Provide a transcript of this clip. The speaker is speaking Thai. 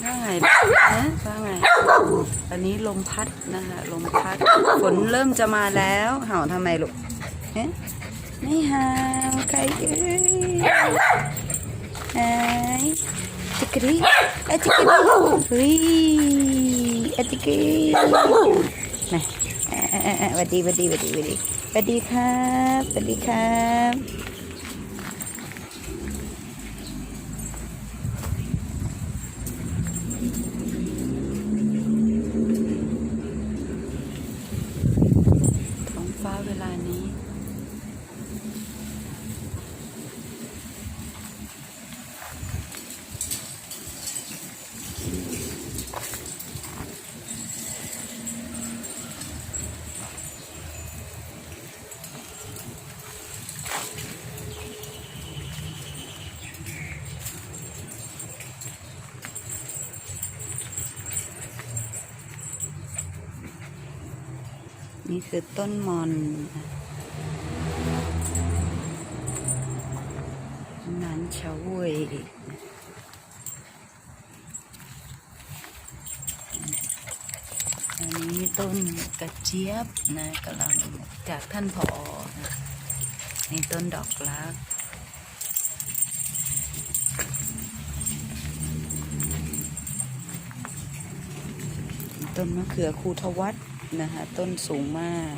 ว่าไงนะว่าไงอันนี้ลมพัดนะคะลมพัดฝนเริ่มจะมาแล้วเห่าทำไมลูกไม่เห่าใครเอ้ยไอ้จิกกรีจิกกรีเฮ้ยจิกกรีนะสวัสดีครับสวัสดีครับท้องฟ้าเวลานี้นี่คือต้นมอนนั้นเฉาเว่ยอันนี้ต้นกระเจี๊ยบนะกำลังจากท่านผอนะนี่ต้นดอกรักต้นมะเขือคูทวัฒน์นะคะต้นสูงมาก